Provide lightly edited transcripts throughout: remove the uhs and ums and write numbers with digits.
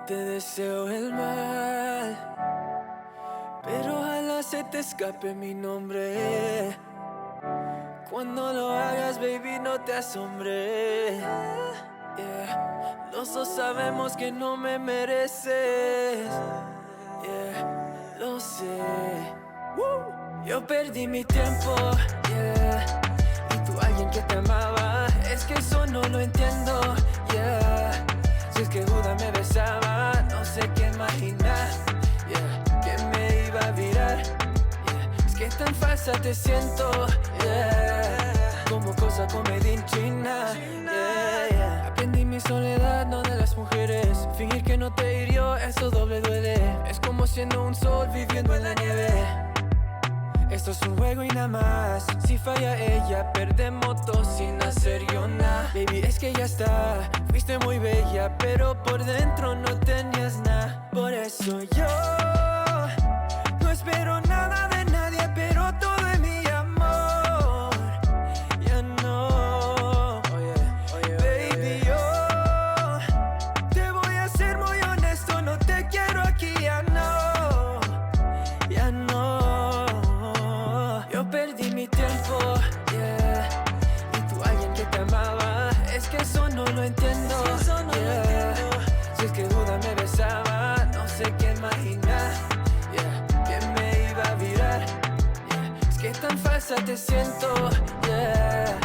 te deseo el mal, pero ojalá se te escape mi nombre. Cuando lo hagas, baby, no te asombre. Yeah. Los dos sabemos que no me mereces. Yeah, lo sé. Yo perdí mi tiempo, yeah. Y tú alguien que te amaba. Es que eso no lo entiendo, yeah. Si es que Judas me besaba, no sé qué imaginar, yeah. Que me iba a virar, yeah. Es que tan falsa te siento, yeah. Como cosa comedia en China, yeah, yeah. Aprendí mi soledad, no de las mujeres. Fingir que no te hirió, eso doble duele. Es como siendo un sol viviendo en la nieve. Esto es un juego y nada más. Si falla ella, perdemos dos sin hacer yo nada. Baby, es que ya está. Fuiste muy bella, pero por dentro no tenías nada. Por eso yo no espero nada de nadie, pero todo es mi amor. Ya no. Baby, yo te voy a ser muy honesto. No te quiero aquí, ya no. Ya no. Yo perdí mi tiempo, yeah. Y tú alguien que te amaba. Es que eso no lo entiendo, yeah. Si es que Judas me besaba, no sé qué imaginar, yeah. Que me iba a virar, yeah. Es que tan falsa te siento, yeah.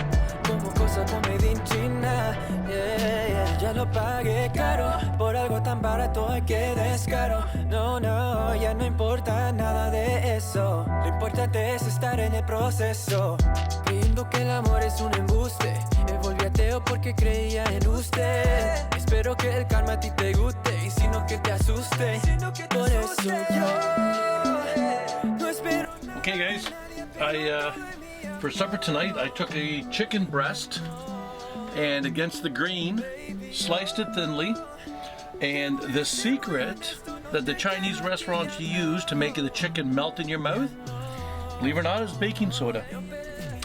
Como cosa comedia en China, yeah, yeah. Ya lo pagué caro, por algo tan barato hay que descaro. No, no, ya no importa nada de eso. Lo importante es estar en el proceso. Creyendo que el amor es un embuste. Él volvió ateo porque creía en usted. Espero que el karma a ti te guste. Y si no que te asuste. Por eso yo no espero nada. Okay guys, for supper tonight I took a chicken breast and against the grain sliced it thinly, and the secret that the Chinese restaurants use to make the chicken melt in your mouth, believe it or not, is baking soda.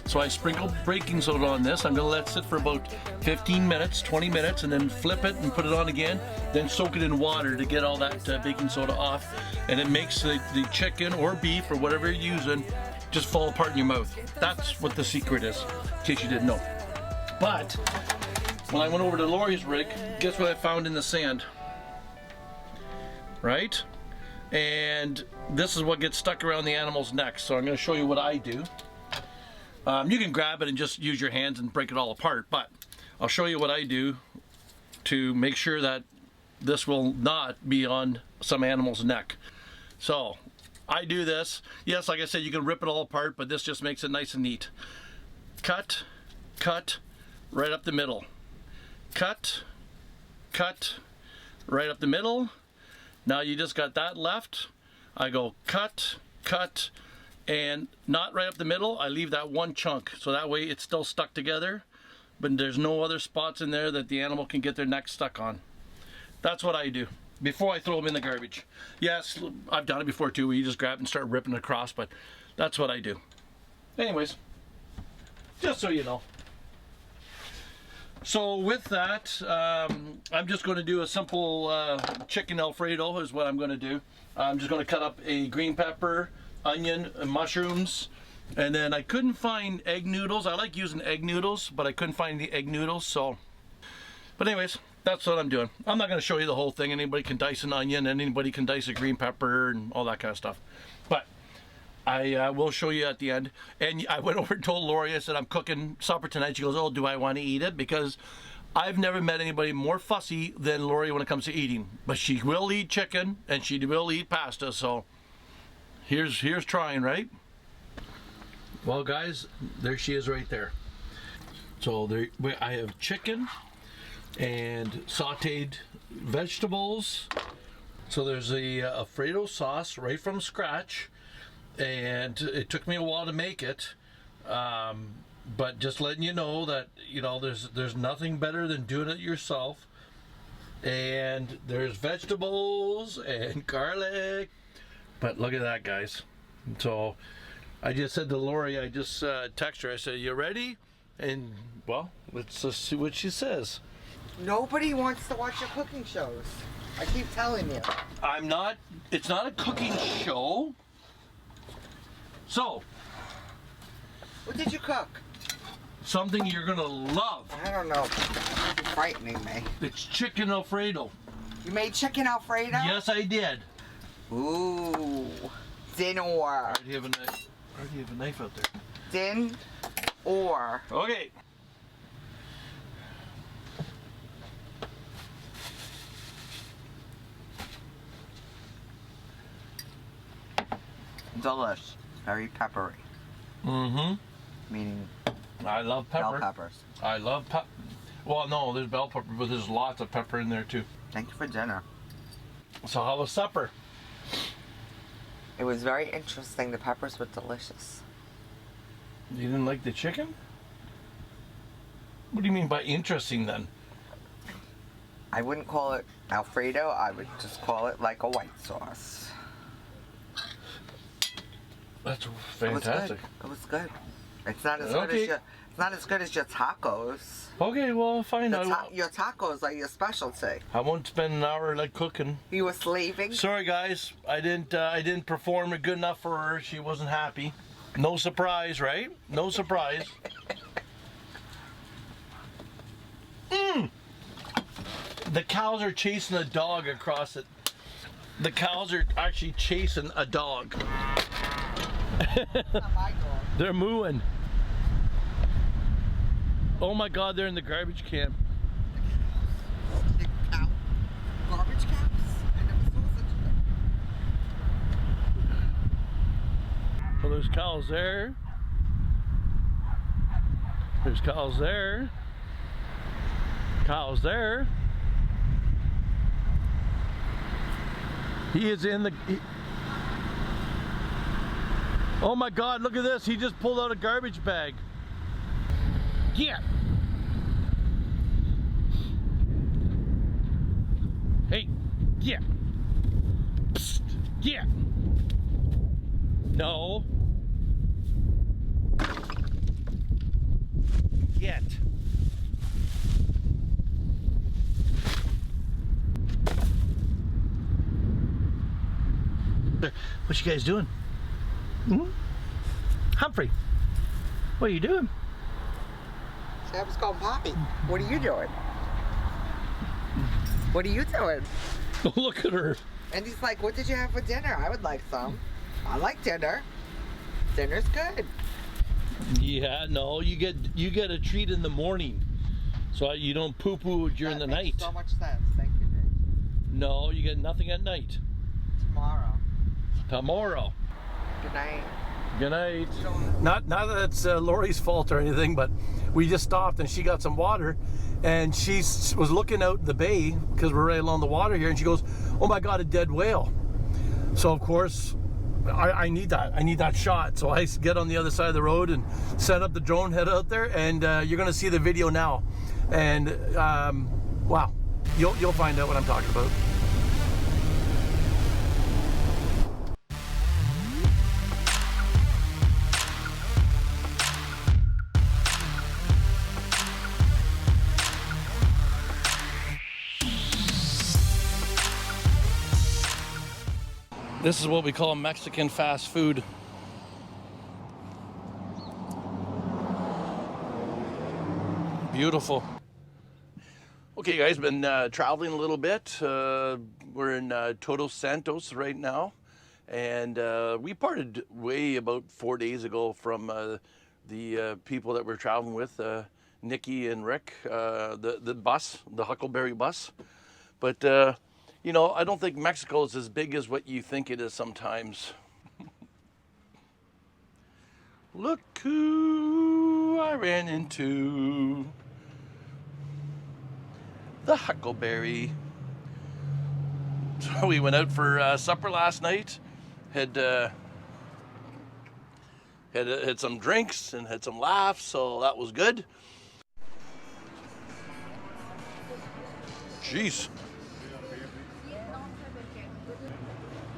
So I sprinkled baking soda on this. I'm gonna let it sit for about 15 minutes, 20 minutes, and then flip it and put it on again, then soak it in water to get all that baking soda off, and it makes the chicken or beef or whatever you're using just fall apart in your mouth. That's what the secret is, in case you didn't know. But when I went over to Lori's rig, guess what I found in the sand? Right? And this is what gets stuck around the animal's neck. So I'm going to show you what I do. You can grab it and just use your hands and break it all apart, but I'll show you what I do to make sure that this will not be on some animal's neck. So I do this. Yes, like I said, you can rip it all apart, but this just makes it nice and neat. Cut, cut, right up the middle. Cut, cut, right up the middle. Now you just got that left. I go cut, cut, and not right up the middle. I leave that one chunk, so that way it's still stuck together, but there's no other spots in there that the animal can get their neck stuck on. That's what I do before I throw them in the garbage. Yes, I've done it before too, where you just grab and start ripping it across, but that's what I do. Anyways, just so you know. So with that, I'm just going to do a simple chicken Alfredo is what I'm going to do. I'm just going to cut up a green pepper, onion, and mushrooms, and then I couldn't find egg noodles. I like using egg noodles, but I couldn't find the egg noodles, so. But anyways, that's what I'm doing. I'm not going to show you the whole thing. Anybody can dice an onion, and anybody can dice a green pepper and all that kind of stuff. But I will show you at the end. And I went over and told Lori, I said, I'm cooking supper tonight. She goes, oh, do I want to eat it? Because I've never met anybody more fussy than Lori when it comes to eating. But she will eat chicken, and she will eat pasta, so here's trying, right? Well, guys, there she is right there. So there, I have chicken and sauteed vegetables. So there's a Alfredo sauce right from scratch. And it took me a while to make it, but just letting you know that, you know, there's nothing better than doing it yourself. And there's vegetables and garlic, but look at that, guys. So I just said to Lori, I just texted her, I said, you ready? And well, let's just see what she says. Nobody wants to watch your cooking shows. I keep telling you. I'm not, it's not a cooking show. So. What did you cook? Something you're gonna love. I don't know. You're frightening me. It's chicken Alfredo. You made chicken Alfredo? Yes, I did. Ooh. Din or. I already have a knife. I already have a knife out there. Din or. Okay. Delish. Very peppery. Mm-hmm. Meaning I love pepper. bell peppers. I love pepper. Well, no, there's bell pepper, but there's lots of pepper in there too. Thank you for dinner. So how was supper? It was very interesting. The peppers were delicious. You didn't like the chicken? What do you mean by interesting then? I wouldn't call it Alfredo. I would just call it like a white sauce. That's fantastic. It was good. It's not as good as your. It's not as good as your tacos. Okay, well, fine. Your tacos are your specialty. I won't spend an hour like cooking. You were slaving. Sorry, guys. I didn't perform it good enough for her. She wasn't happy. No surprise, right? No surprise. The cows are chasing a dog across it. The cows are actually chasing a dog. That's not my dog. They're mooing. Oh my God, they're in the garbage can. The cow. Garbage cans? I never saw such a thing. So there's cows there. There's cows there. Cows there. He is in the... Oh my God, look at this. He just pulled out a garbage bag. Yeah. Hey, yeah. Psst, yeah. No. Yet. What you guys doing? Hmm? Humphrey, what are you doing? Sam's called Poppy. What are you doing? What are you doing? Look at her. And he's like, what did you have for dinner? I would like some. I like dinner. Dinner's good. Yeah, no, you get a treat in the morning, so you don't poo-poo during the night. So much sense. Thank you, Dave. No, you get nothing at night. Tomorrow. Tomorrow. Good night. Good night. Not that it's Lori's fault or anything, but we just stopped and she got some water, and she was looking out the bay because we're right along the water here, and she goes, "Oh my God, a dead whale!" So of course, I need that. I need that shot. So I get on the other side of the road and set up the drone, head out there, and you're gonna see the video now. And wow, you'll find out what I'm talking about. This is what we call Mexican fast food. Beautiful. Okay, guys, been traveling a little bit. We're in Toto Santos right now, and we parted way about 4 days ago from the people that we're traveling with, Nikki and Rick, the bus, the Huckleberry bus. But you know, I don't think Mexico is as big as what you think it is sometimes. Look who I ran into. The Huckleberry. So we went out for supper last night. Had some drinks and had some laughs, so that was good. Jeez.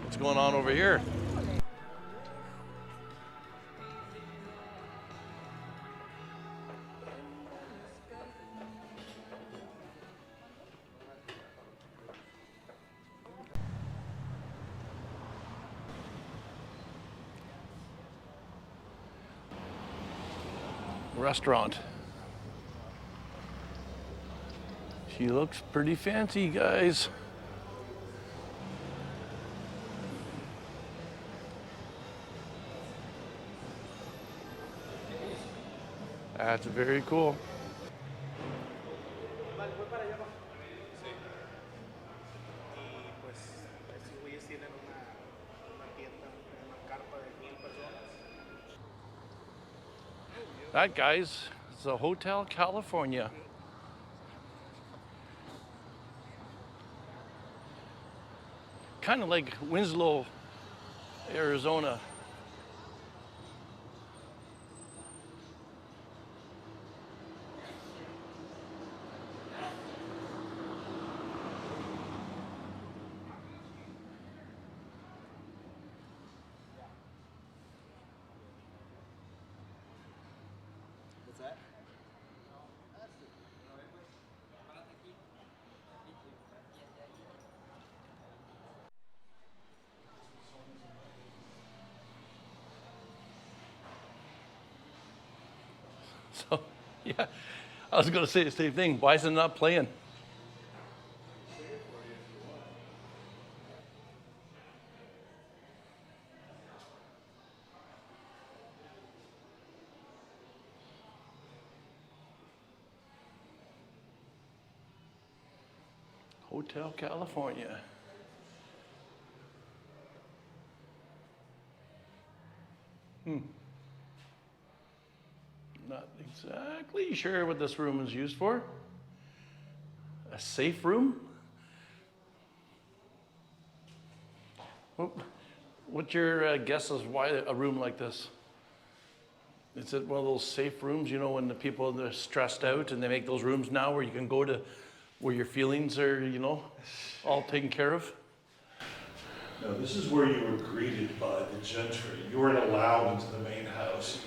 What's going on over here? restaurant. She looks pretty fancy, guys. That's very cool. That, guys, is a Hotel California. Kind of like Winslow, Arizona. What's that? So, yeah, I was going to say the same thing. Why is it not playing? Hotel California. Not exactly sure what this room is used for. A safe room? What's your guess as why a room like this? Is it one of those safe rooms, you know, when the people are stressed out and they make those rooms now where you can go to where your feelings are, you know, all taken care of? No, this is where you were greeted by the gentry. You weren't allowed into the main house.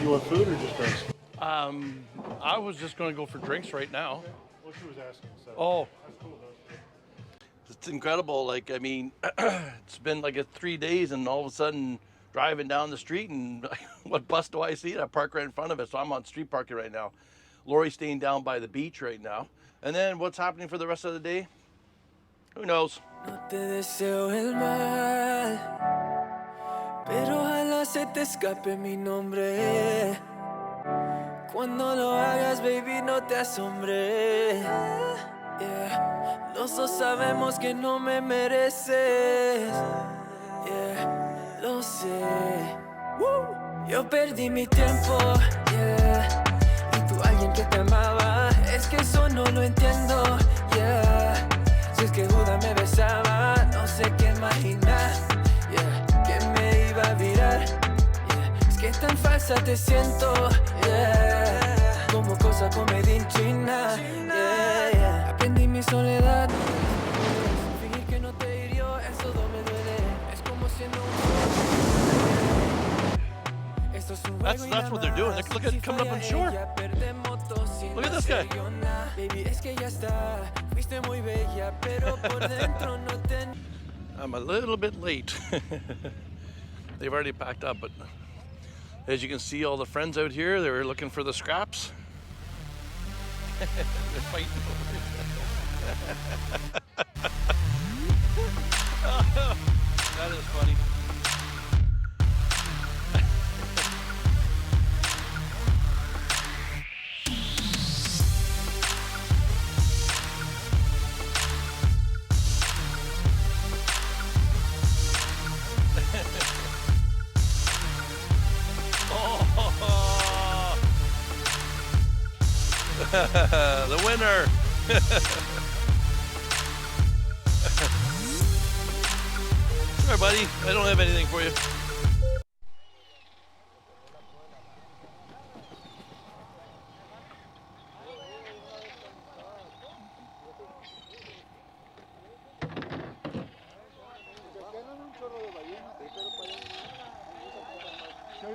You want food or just drinks? I was just going to go for drinks right now. Well, she was asking, so. Oh, That's cool, though. it's incredible. Like, I mean, it's been like 3 days, and all of a sudden, driving down the street, and what bus do I see? I park right in front of it, so I'm on street parking right now. Lori's staying down by the beach right now. And then what's happening for the rest of the day? Who knows? No te deseo el mal, pero ojalá se te escape mi nombre. Cuando lo hagas, baby, no te asombre. Yeah. Los dos sabemos que no me mereces. Yeah, lo sé. Yo perdí mi tiempo. Yeah. Y tú alguien que te amaba. Es que eso no lo entiendo. Yeah. Si es que Judas me besaba, no sé qué imaginar. Yeah. Que me iba a virar. Yeah. Es que tan falsa te siento. Yeah. Como cosa comedia en China. Yeah, yeah. Aprendí mi soledad. Fingir que no te hirió, eso no me duele. Es como siendo Esto es un juego y That's what they're doing. Look at it coming up on shore. Look at this guy. Baby, es que ya está. Fuiste muy bella, pero por dentro no te. I'm a little bit late. They've already packed up, but as you can see, all the friends out here, they were looking for the scraps. They're fighting over it. That is funny. The winner. Sorry, buddy. I don't have anything for you.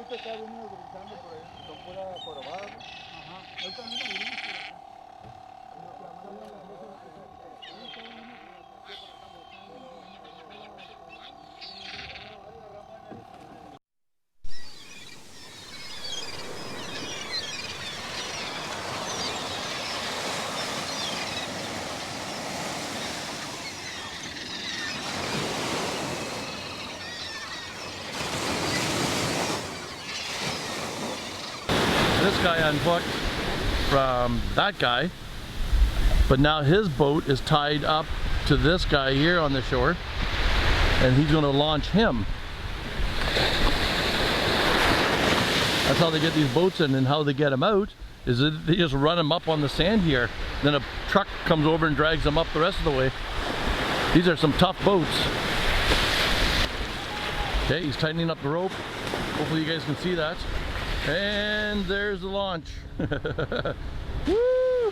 ahorita está venido brincando por ahí, son pura jorobada. Ajá. Ahorita no hay This guy unhooked from that guy, but now his boat is tied up to this guy here on the shore, and he's going to launch him. That's how they get these boats in, and how they get them out is that they just run them up on the sand here. Then a truck comes over and drags them up the rest of the way. These are some tough boats. Okay, he's tightening up the rope. Hopefully you guys can see that. And there's the launch. Woo!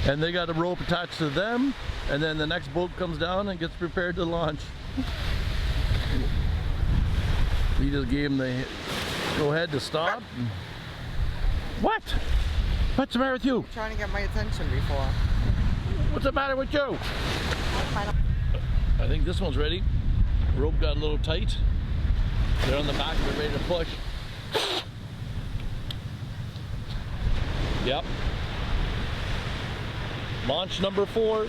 And they got a rope attached to them, and then the next boat comes down and gets prepared to launch. We just gave him the go ahead to stop. What? What's the matter with you? I'm trying to get my attention before. What's the matter with you? I think this one's ready. Rope got a little tight. They're on the back, they're ready to push. Yep. Launch number 4.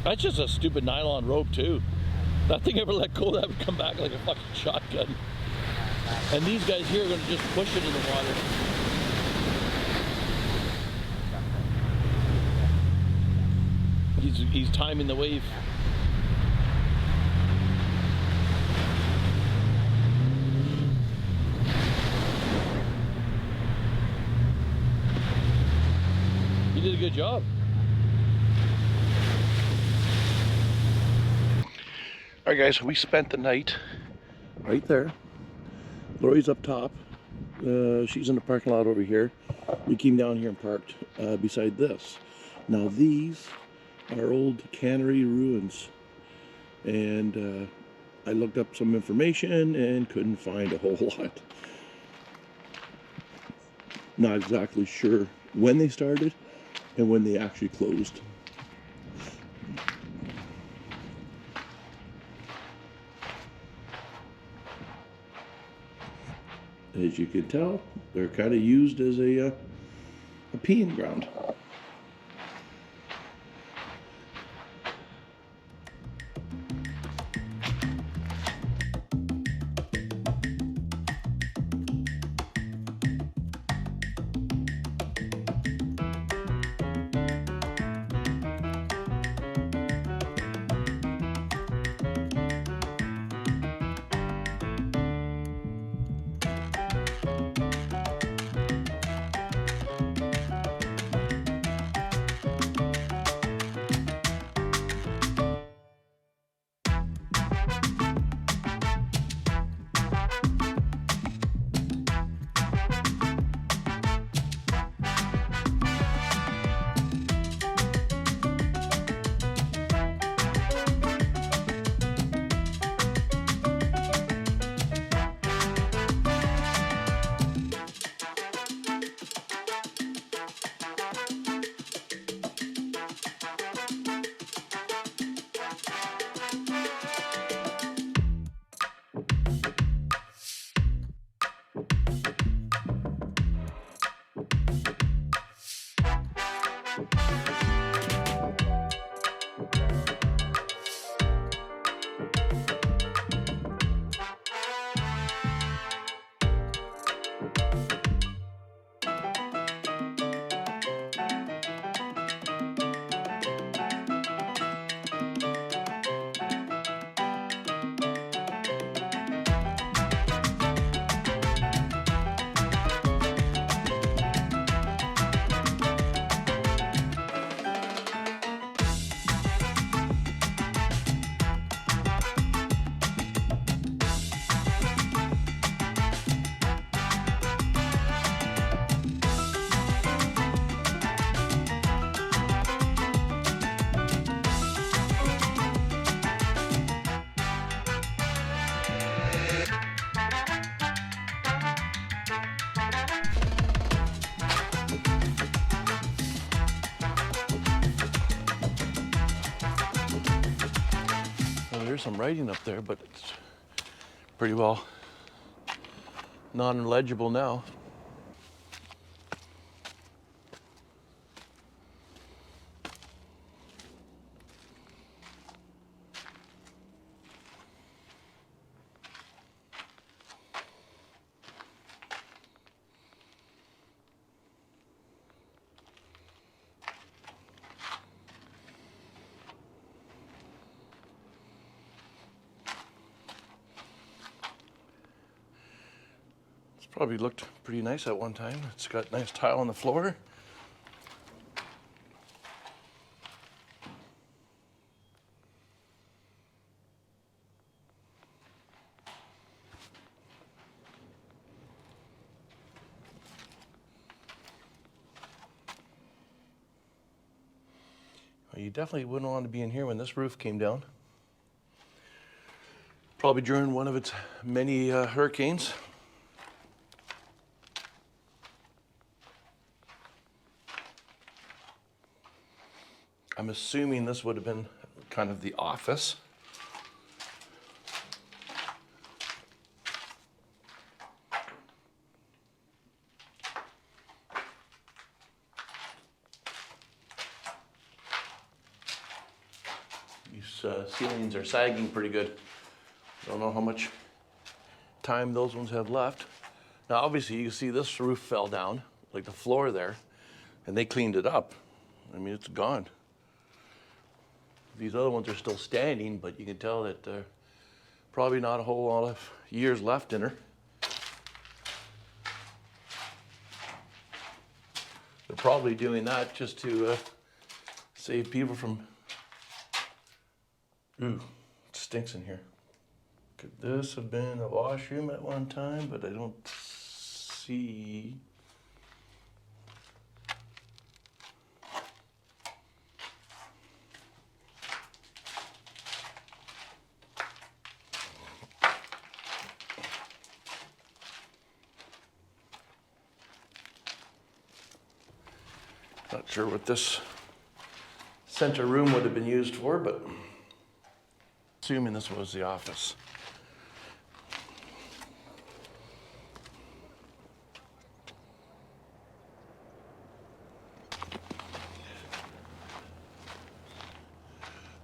That's just a stupid nylon rope too. That thing ever let go, that would come back like a fucking shotgun. And these guys here are gonna just push it in the water. He's timing the wave. You did a good job. All right, guys, we spent the night right there. Lori's up top. She's in the parking lot over here. We came down here and parked beside this. Now these are old cannery ruins, and I looked up some information and couldn't find a whole lot. Not exactly sure when they started and when they actually closed. As you can tell, they're kind of used as a peeing ground. there's some writing up there, but it's pretty well non-legible now. Probably looked pretty nice at one time. It's got nice tile on the floor. Well, you definitely wouldn't want to be in here when this roof came down. Probably during one of its many hurricanes. I'm assuming this would have been kind of the office. These ceilings are sagging pretty good. Don't know how much time those ones have left. Now obviously you can see this roof fell down, like the floor there, and they cleaned it up. I mean, it's gone. These other ones are still standing, but you can tell that probably not a whole lot of years left in her. They're probably doing that just to save people from... Ooh, it stinks in here. Could this have been a washroom at one time? But I don't see... Not sure what this center room would have been used for, but assuming this was the office.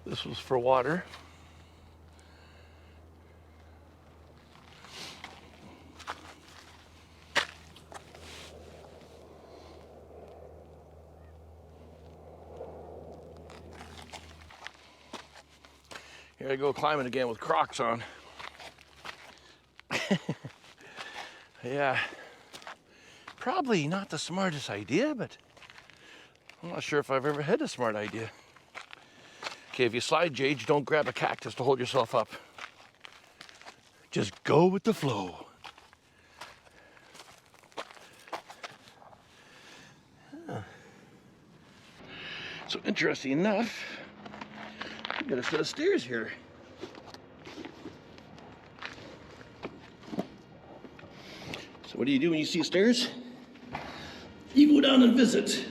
This was for water. Here I go climbing again with Crocs on. Yeah, probably not the smartest idea, but I'm not sure if I've ever had a smart idea. Okay, if you slide, Jage, don't grab a cactus to hold yourself up. Just go with the flow. Huh. So interesting enough, we got a set of stairs here. So what do you do when you see stairs? You go down and visit.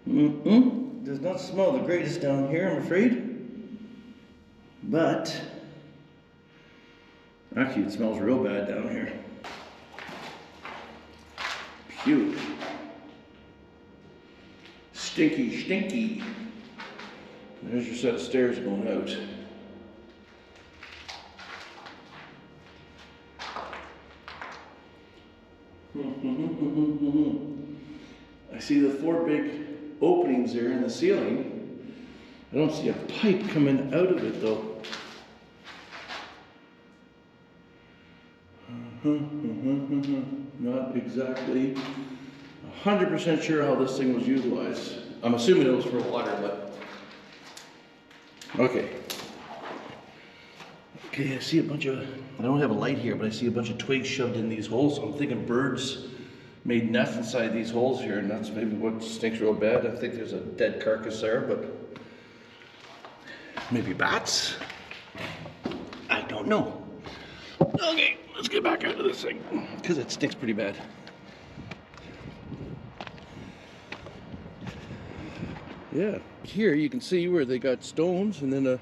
Does not smell the greatest down here, I'm afraid. But actually it smells real bad down here. Phew. Stinky, stinky. There's your set of stairs going out. I see the 4 big openings there in the ceiling. I don't see a pipe coming out of it though. Not exactly 100% sure how this thing was utilized. I'm assuming it was for water, but okay. Okay, I see a bunch of, I don't have a light here, but I see a bunch of twigs shoved in these holes. So I'm thinking birds made nests inside these holes here, and that's maybe what stinks real bad. I think there's a dead carcass there, but maybe bats? I don't know. Okay, let's get back out of this thing, because it stinks pretty bad. Yeah, here you can see where they got stones and then a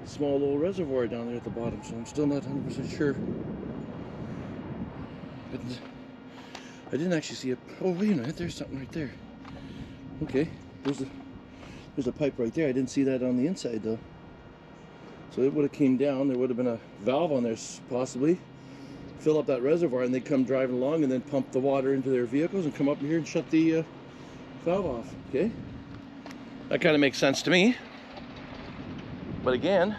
small little reservoir down there at the bottom, so I'm still not 100% sure. I didn't actually see it. Oh, wait a minute, there's something right there. Okay, there's a pipe right there. I didn't see that on the inside though. So it would have came down, there would have been a valve on there possibly, fill up that reservoir, and they'd come driving along and then pump the water into their vehicles and come up here and shut the valve off. Okay, that kind of makes sense to me. But again,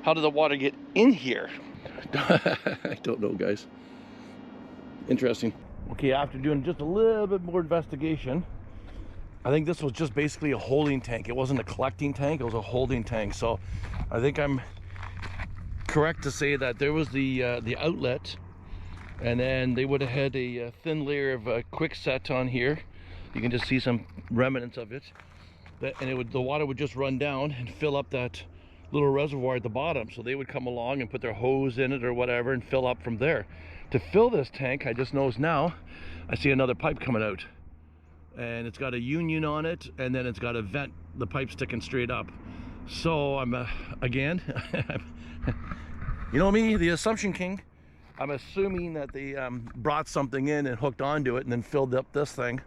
how did the water get in here? I don't know, guys. Interesting. Okay, after doing just a little bit more investigation, I think this was just basically a holding tank. It wasn't a collecting tank, it was a holding tank. So I think I'm correct to say that there was the outlet, and then they would have had a thin layer of quickset on here. You can just see some remnants of it. And the water would just run down and fill up that little reservoir at the bottom. So they would come along and put their hose in it or whatever and fill up from there. To fill this tank, I just noticed now, I see another pipe coming out. And it's got a union on it, and then it's got a vent, the pipe sticking straight up. So I'm, again, you know me, the assumption king. I'm assuming that they brought something in and hooked onto it and then filled up this thing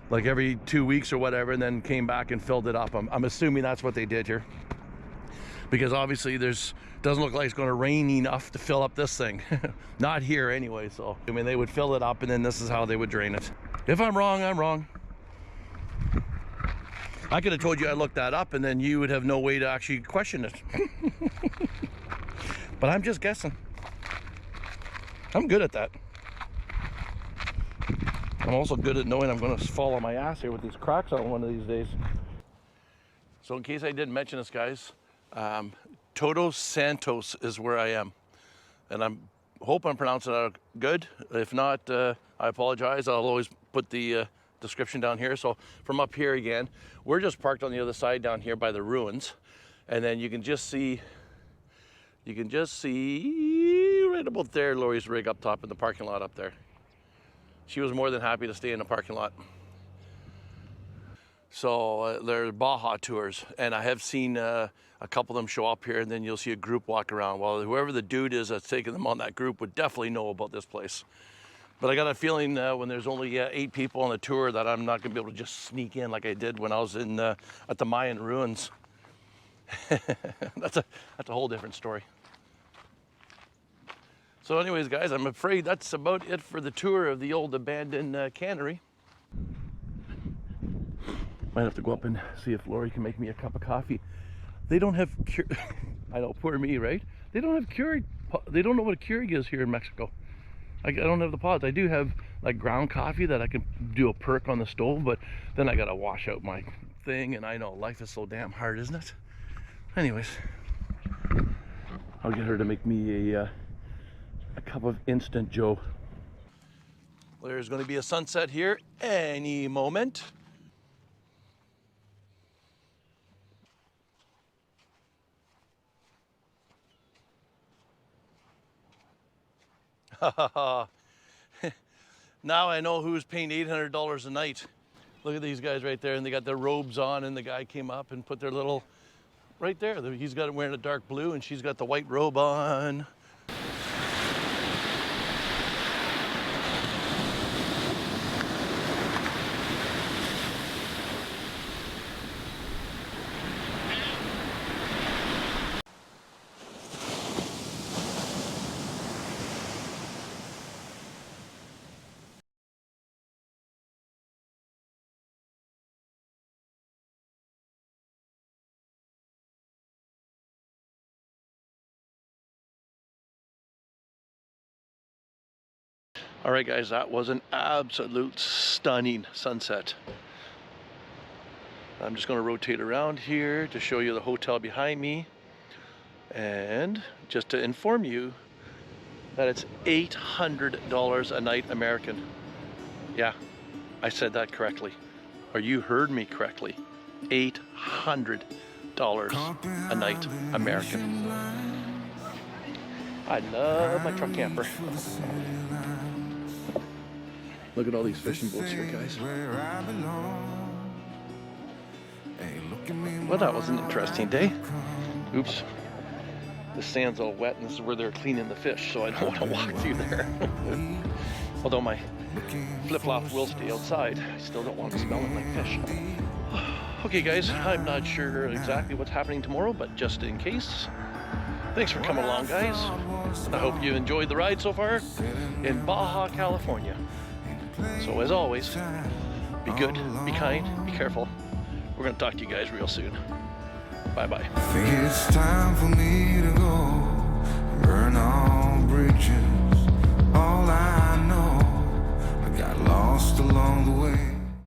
like every 2 weeks or whatever, and then came back and filled it up. I'm assuming that's what they did here. Because obviously doesn't look like it's going to rain enough to fill up this thing. Not here anyway, so I mean they would fill it up and then this is how they would drain it. If I'm wrong, I'm wrong. I could have told you I looked that up and then you would have no way to actually question it. But I'm just guessing. I'm good at that. I'm also good at knowing I'm going to fall on my ass here with these cracks on one of these days. So in case I didn't mention this, guys, Toto Santos is where I am, and I hope I'm pronouncing it good. If not, I apologize. I'll always put the description down here. So from up here again, we're just parked on the other side down here by the ruins, and then you can just see right about there Lori's rig up top in the parking lot up there. She was more than happy to stay in the parking lot. So they're BaJa tours, and I have seen a couple of them show up here, and then you'll see a group walk around. Well, whoever the dude is that's taking them on that group would definitely know about this place. But I got a feeling when there's only 8 people on the tour that I'm not gonna be able to just sneak in like I did when I was in at the Mayan ruins. That's a whole different story. So anyways, guys, I'm afraid that's about it for the tour of the old abandoned cannery. Might have to go up and see if Lori can make me a cup of coffee. They don't have I know, poor me, right? They don't have Keurig. They don't know what a Keurig is here in Mexico. I don't have the pods. I do have like ground coffee that I can do a perk on the stove, but then I gotta wash out my thing, and I know life is so damn hard, isn't it? Anyways, I'll get her to make me a cup of instant Joe. There's going to be a sunset here any moment. Now I know who's paying $800 a night. Look at these guys right there, and they got their robes on, and the guy came up and put their little, right there, he's got it wearing a dark blue and she's got the white robe on. All right, guys, that was an absolute stunning sunset. I'm just going to rotate around here to show you the hotel behind me, and just to inform you that it's $800 a night American. Yeah, I said that correctly, or you heard me correctly. $800 a night American. I love my truck camper. Look at all these fishing boats here, guys. Well, that was an interesting day. Oops. The sand's all wet, and this is where they're cleaning the fish, so I don't want to walk through there. Although my flip-flops will stay outside, I still don't want them smelling like fish. Okay guys, I'm not sure exactly what's happening tomorrow, but just in case, thanks for coming along guys. I hope you enjoyed the ride so far in BaJa, California. So as always, be good, be kind, be careful. We're going to talk to you guys real soon. Bye-bye. I think it's time for me to go.